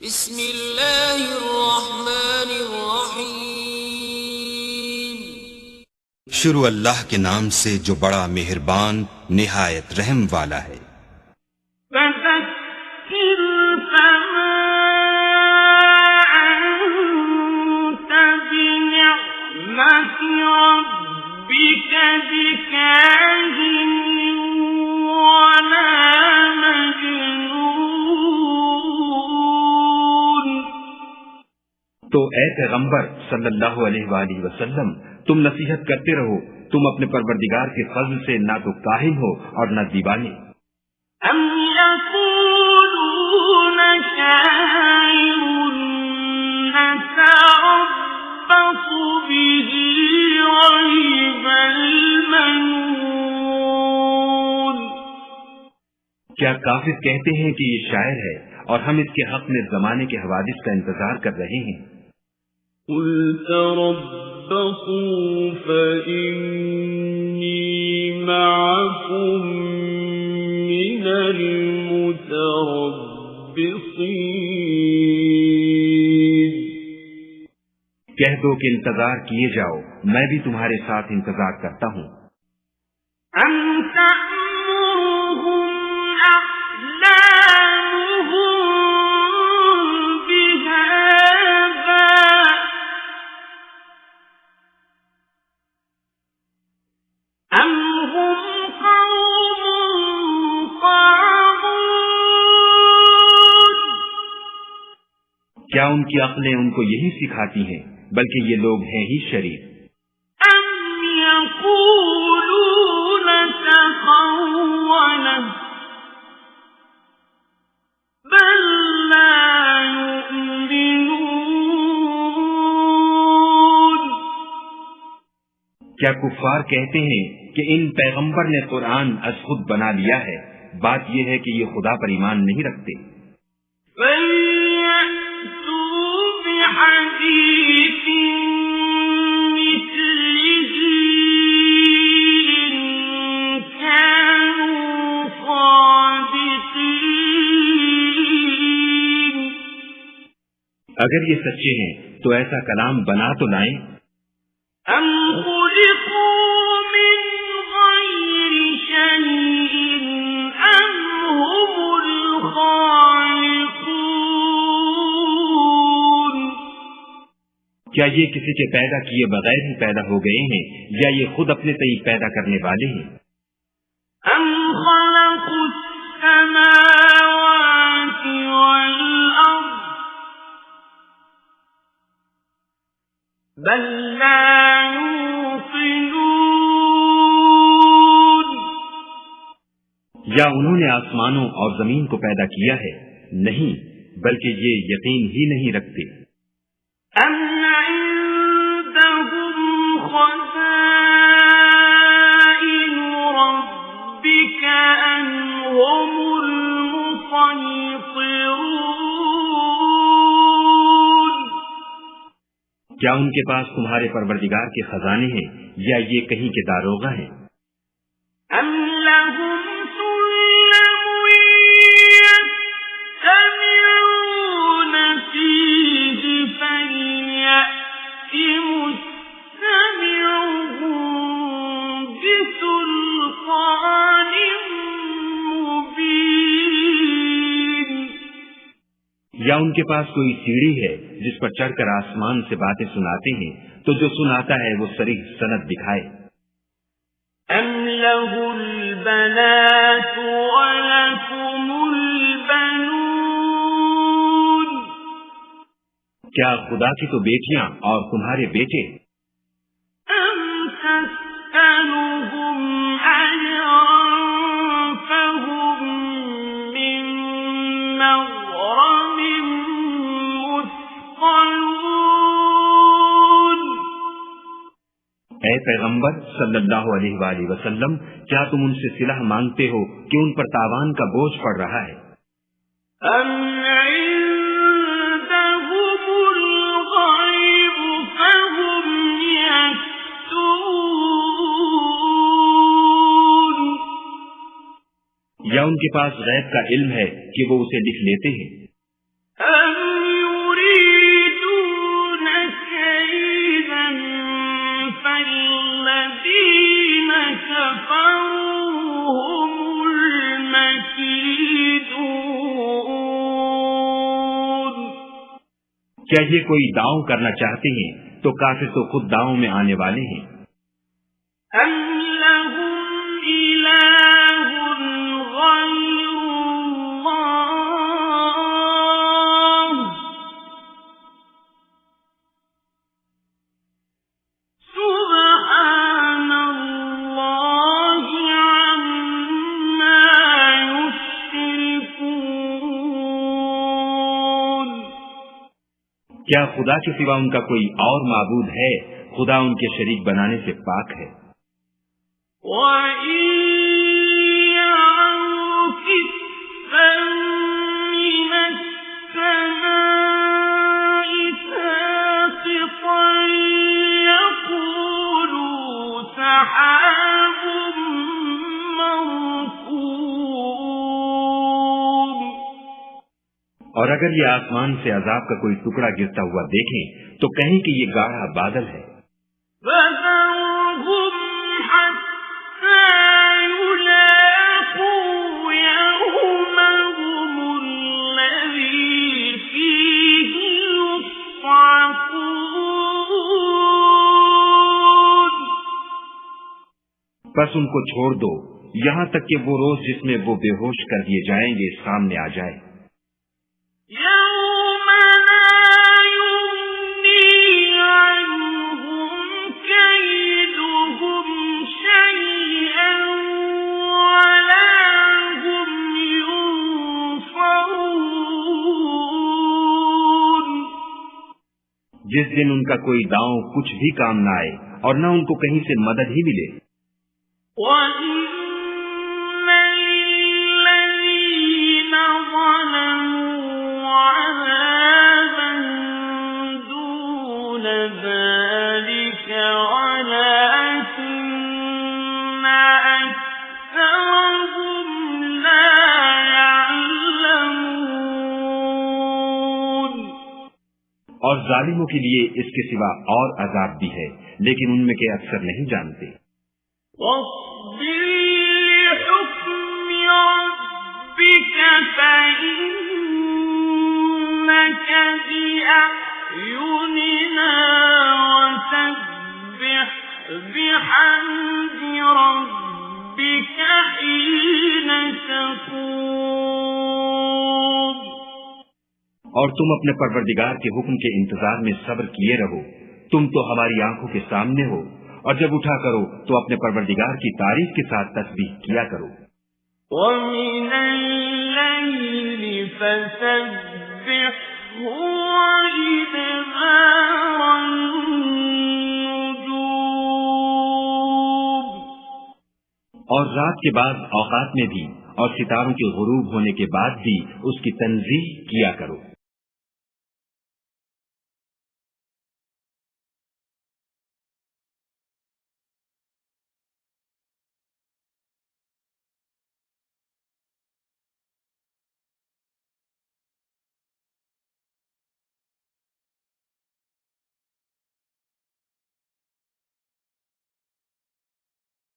بسم اللہ الرحمن الرحیم۔ شروع اللہ کے نام سے جو بڑا مہربان نہایت رحم والا ہے۔ فذکر فما انت بنعمت ربک بکاہن ولا مجنون۔ تو اے پیغمبر صلی اللہ علیہ وآلہ وسلم، تم نصیحت کرتے رہو، تم اپنے پروردگار کے فضل سے نہ تو کاہن ہو اور نہ دیوانے۔ ام یقولون شاعر نتربص به ریب المنون۔ کیا کافر کہتے ہیں کہ یہ شاعر ہے اور ہم اس کے حق میں زمانے کے حوادث کا انتظار کر رہے ہیں؟ قل تربصوا فإني معكم من المتربصين۔ کہہ دو کہ انتظار کیے جاؤ، میں بھی تمہارے ساتھ انتظار کرتا ہوں۔ ام تأمرهم أحلامهم بهذا أم هم قوم طاغون۔ کیا ان کی عقلیں ان کو یہی سکھاتی ہیں؟ بلکہ یہ لوگ ہیں ہی شریف۔ أم يقولون تقوله بل لا يؤمنون۔ کیا کفار کہتے ہیں کہ ان پیغمبر نے قرآن از خود بنا لیا ہے؟ بات یہ ہے کہ یہ خدا پر ایمان نہیں رکھتے۔ فَلْيَأْتُوا بِحَدِيثٍ مِثْلِهِ إِن كَانُوا صَادِقِينَ۔ اگر یہ سچے ہیں تو ایسا کلام بنا تو لائیں۔ أَمْ خُلِقُوا مِنْ غَيْرِ شَيْءٍ أَمْ هُمُ الْخَالِقُونَ۔ کیا یہ کسی کے پیدا کیے بغیر ہی پیدا ہو گئے ہیں یا یہ خود اپنے تئیں پیدا کرنے والے ہیں؟ أَمْ خَلَقُوا السَّمَاوَاتِ وَالْأَرْضَ بَل لَّا يُوقِنُونَ۔ یا انہوں نے آسمانوں اور زمین کو پیدا کیا ہے؟ نہیں، بلکہ یہ یقین ہی نہیں رکھتے۔ أَمْ عِندَهُمْ خَزَائِنُ رَبِّكَ أَمْ هُمُ الْمُصَيْطِرُونَ۔ کیا ان کے پاس تمہارے پروردگار کے خزانے ہیں یا یہ کہیں کے داروغہ ہیں؟ أَمْ لَهُمْ سُلَّمٌ يَسْتَمِعُونَ فِيهِ فَلْيَأْتِ مُسْتَمِعُهُم بِسُلْطَانٍ مُّبِينٍ۔ یا ان کے پاس کوئی سیڑھی ہے جس پر چڑھ کر آسمان سے باتیں سناتے ہیں تو جو سناتا ہے وہ صریح سند دکھائے۔ أَمْ لَهُ الْبَنَاتُ وَلَكُمُ الْبَنُونَ۔ کیا خدا کی تو بیٹیاں اور تمہارے بیٹے؟ أَمْ تَسْأَلُهُمْ أَجْرًا فَهُمْ مِنْ مَغْرَمٍ مُثْقَلُونَ۔ اے پیغمبر صلی اللہ علیہ وآلہ وسلم، کیا تم ان سے صلہ مانگتے ہو کہ ان پر تاوان کا بوجھ پڑ رہا ہے؟ أَمْ عِندَهُمُ الْغَيْبُ فَهُمْ يَكْتُبُونَ۔ یا ان کے پاس غیب کا علم ہے کہ وہ اسے لکھ لیتے ہیں؟ أَمْ کیا یہ کوئی داؤں کرنا چاہتے ہیں تو کافر تو خود داؤں میں آنے والے ہیں۔ أَمْ لَهُمْ إِلَٰهٌ غَيْرُ اللَّهِ سُبْحَانَ اللَّهِ عَمَّا يُشْرِكُونَ۔ کیا خدا کے سوا ان کا کوئی اور معبود ہے؟ خدا ان کے شریک بنانے سے پاک ہے۔ وَإِن يَرَوْا كِسْفًا مِّنَ السَّمَاءِ سَاقِطًا يَقُولُوا سَحَابٌ مَّرْكُومٌ۔ اور اگر یہ آسمان سے عذاب کا کوئی ٹکڑا گرتا ہوا دیکھیں تو کہیں کہ یہ گاڑھا بادل ہے۔ فَذَرْهُمْ حَتَّىٰ يُلَاقُوا يَوْمَهُمُ الَّذِي فِيهِ يُصْعَقُونَ۔ بس ان کو چھوڑ دو یہاں تک کہ وہ روز جس میں وہ بے ہوش کر دیے جائیں گے سامنے آ جائے۔ يَوْمَ لَا يُغْنِي عَنْهُمْ كَيْدُهُمْ شَيْئًا وَلَا هُمْ يُنصَرُونَ۔ جس دن ان کا کوئی داؤں کچھ بھی کام نہ آئے اور نہ ان کو کہیں سے مدد ہی ملے۔ وَإِنَّ لِلَّذِينَ ظَلَمُوا عَذَابًا دُونَ ذَلِكَ وَلَٰكِنَّ أَكْثَرَهُمْ لَا يَعْلَمُونَ۔ اور ظالموں کے لیے اس کے سوا اور عذاب بھی ہے لیکن ان میں کے اکثر نہیں جانتے۔ وَاصْبِرْ لِحُكْمِ رَبِّكَ فَإِنَّكَ بِأَعْيُنِنَا وَسَبِّحْ بِحَمْدِ رَبِّكَ حِينَ تَقُومُ۔ اور تم اپنے پروردگار کے حکم کے انتظار میں صبر کیے رہو، تم تو ہماری آنکھوں کے سامنے ہو، اور جب اٹھا کرو تو اپنے پروردگار کی تعریف کے ساتھ تسبیح کیا کرو۔ وَمِنَ اللَّيْلِ فَسَبِّحْهُ وَإِدْبَارَ النُّجُومِ۔ اور رات کے بعد اوقات میں بھی اور ستاروں کے غروب ہونے کے بعد بھی اس کی تنزیہ کیا کرو۔